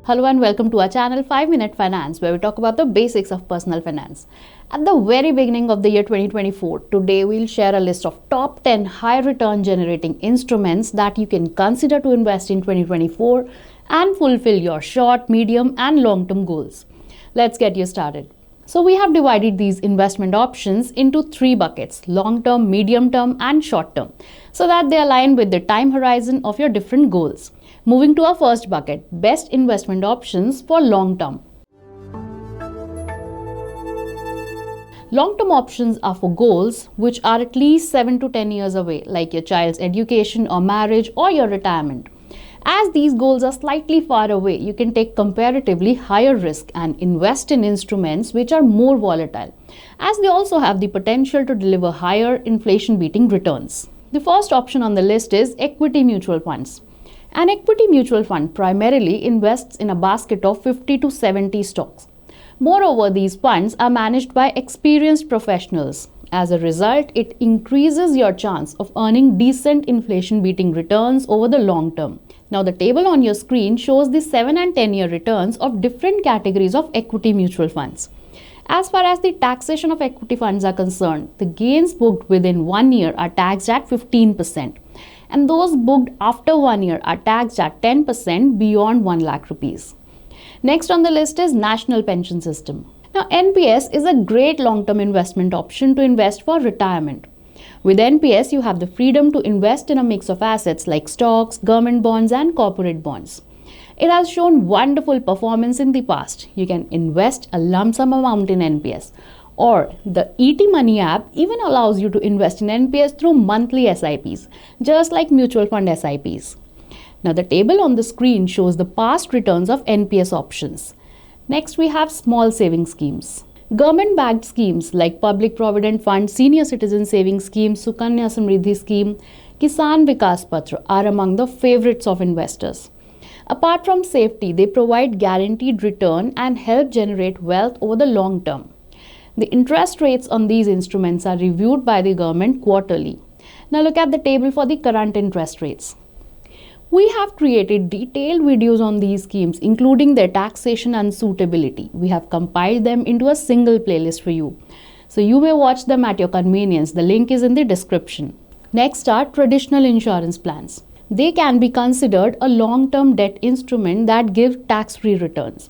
Hello and welcome to our channel 5-Minute Finance, where we talk about the basics of personal finance. At the very beginning of the year 2024, today we'll share a list of top 10 high return generating instruments that you can consider to invest in 2024 and fulfill your short, medium and long-term goals. Let's get you started. So we have divided these investment options into 3 buckets: long-term, medium-term and short-term, so that they align with the time horizon of your different goals. Moving to our first bucket, best investment options for long-term. Long-term options are for goals which are at least 7 to 10 years away, like your child's education or marriage or your retirement. As these goals are slightly far away, you can take comparatively higher risk and invest in instruments which are more volatile, as they also have the potential to deliver higher inflation-beating returns. The first option on the list is equity mutual funds. An equity mutual fund primarily invests in a basket of 50 to 70 stocks. Moreover, these funds are managed by experienced professionals. As a result, it increases your chance of earning decent inflation-beating returns over the long term. Now, the table on your screen shows the 7 and 10-year returns of different categories of equity mutual funds. As far as the taxation of equity funds are concerned, the gains booked within 1 year are taxed at 15%, and those booked after 1 year are taxed at 10% beyond 1 lakh rupees. Next on the list is National Pension System. Now, NPS is a great long-term investment option to invest for retirement. With NPS, you have the freedom to invest in a mix of assets like stocks, government bonds and corporate bonds. It has shown wonderful performance in the past. You can invest a lump sum amount in NPS, or the ET Money app even allows you to invest in NPS through monthly SIPs, just like mutual fund SIPs. Now, the table on the screen shows the past returns of NPS options. Next, we have small saving schemes. Government-backed schemes like Public Provident Fund, Senior Citizen Savings Scheme, Sukanya Samriddhi Scheme, Kisan Vikas Patra are among the favorites of investors. Apart from safety, they provide guaranteed return and help generate wealth over the long term. The interest rates on these instruments are reviewed by the government quarterly. Now look at the table for the current interest rates. We have created detailed videos on these schemes, including their taxation and suitability. We have compiled them into a single playlist for you, so you may watch them at your convenience. The link is in the description. Next are traditional insurance plans. They can be considered a long-term debt instrument that give tax-free returns.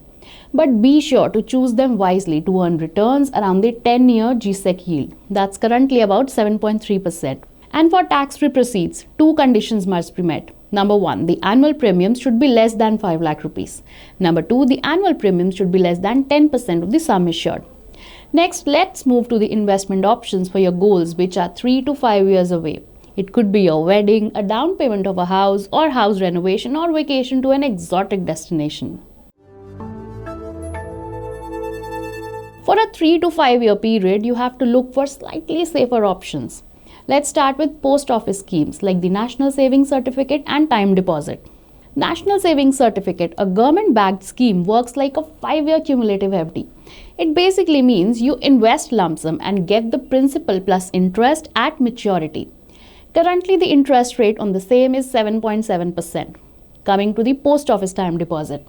But be sure to choose them wisely to earn returns around the 10-year GSEC yield. That's currently about 7.3%. And for tax-free proceeds, 2 conditions must be met. Number 1, the annual premiums should be less than 5 lakh rupees. Number 2, the annual premiums should be less than 10% of the sum assured. Next, let's move to the investment options for your goals, which are 3 to 5 years away. It could be your wedding, a down payment of a house, or house renovation, or vacation to an exotic destination. For a 3 to 5 year period, you have to look for slightly safer options. Let's start with post office schemes like the National Savings Certificate and Time Deposit. National Savings Certificate, a government-backed scheme, works like a 5-year cumulative FD. It basically means you invest lump sum and get the principal plus interest at maturity. Currently, the interest rate on the same is 7.7%. Coming to the post office time deposit,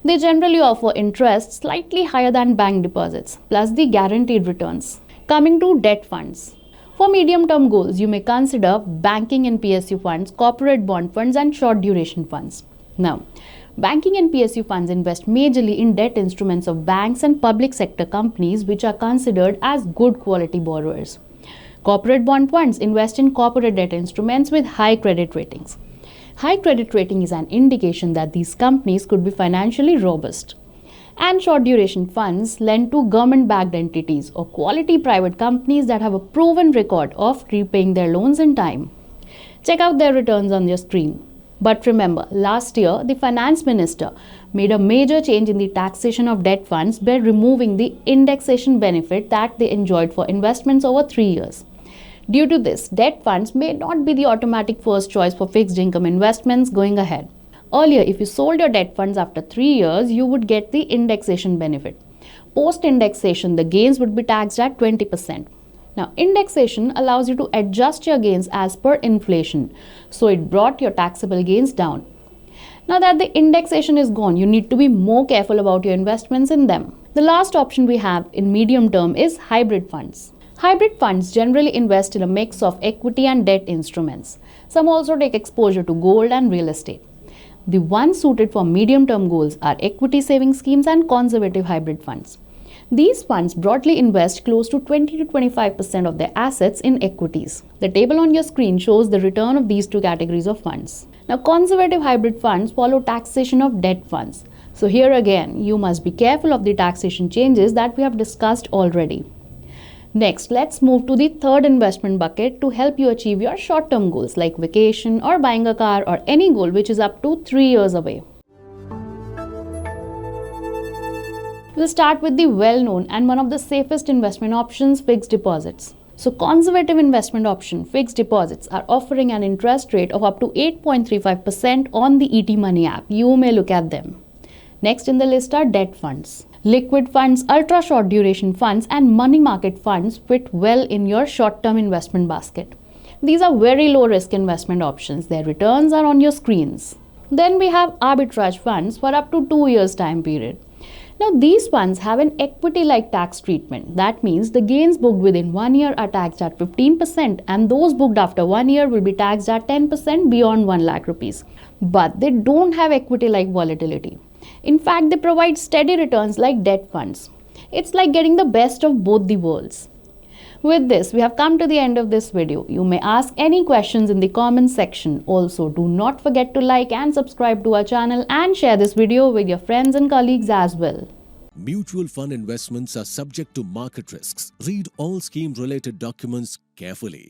they generally offer interest slightly higher than bank deposits, plus the guaranteed returns. Coming to debt funds. For medium-term goals, you may consider banking and PSU funds, corporate bond funds and short duration funds. Now, banking and PSU funds invest majorly in debt instruments of banks and public sector companies which are considered as good quality borrowers. Corporate bond funds invest in corporate debt instruments with high credit ratings. High credit rating is an indication that these companies could be financially robust. And short duration funds lend to government-backed entities or quality private companies that have a proven record of repaying their loans in time. Check out their returns on your screen. But remember, last year, the finance minister made a major change in the taxation of debt funds by removing the indexation benefit that they enjoyed for investments over 3 years. Due to this, debt funds may not be the automatic first choice for fixed income investments going ahead. Earlier, if you sold your debt funds after 3 years, you would get the indexation benefit. Post-indexation, the gains would be taxed at 20%. Now, indexation allows you to adjust your gains as per inflation, so it brought your taxable gains down. Now that the indexation is gone, you need to be more careful about your investments in them. The last option we have in medium term is hybrid funds. Hybrid funds generally invest in a mix of equity and debt instruments. Some also take exposure to gold and real estate. The ones suited for medium term goals are equity saving schemes and conservative hybrid funds. These funds broadly invest close to 20 to 25% of their assets in equities. The table on your screen shows the return of these two categories of funds. Now, conservative hybrid funds follow taxation of debt funds. So here again, you must be careful of the taxation changes that we have discussed already. Next, let's move to the third investment bucket to help you achieve your short-term goals like vacation or buying a car or any goal which is up to 3 years away. We'll start with the well-known and one of the safest investment options, fixed deposits. So conservative investment option, fixed deposits, are offering an interest rate of up to 8.35% on the ET Money app. You may look at them. Next in the list are debt funds. Liquid funds, ultra short duration funds and money market funds fit well in your short-term investment basket. These are very low risk investment options. Their returns are on your screens. Then we have arbitrage funds for up to 2 years time period. Now these funds have an equity-like tax treatment. That means the gains booked within 1 year are taxed at 15% and those booked after 1 year will be taxed at 10% beyond 1 lakh rupees. But they don't have equity-like volatility. In fact, they provide steady returns like debt funds. It's like getting the best of both the worlds. With this, we have come to the end of this video. You may ask any questions in the comments section. Also, do not forget to like and subscribe to our channel and share this video with your friends and colleagues as well. Mutual fund investments are subject to market risks. Read all scheme-related documents carefully.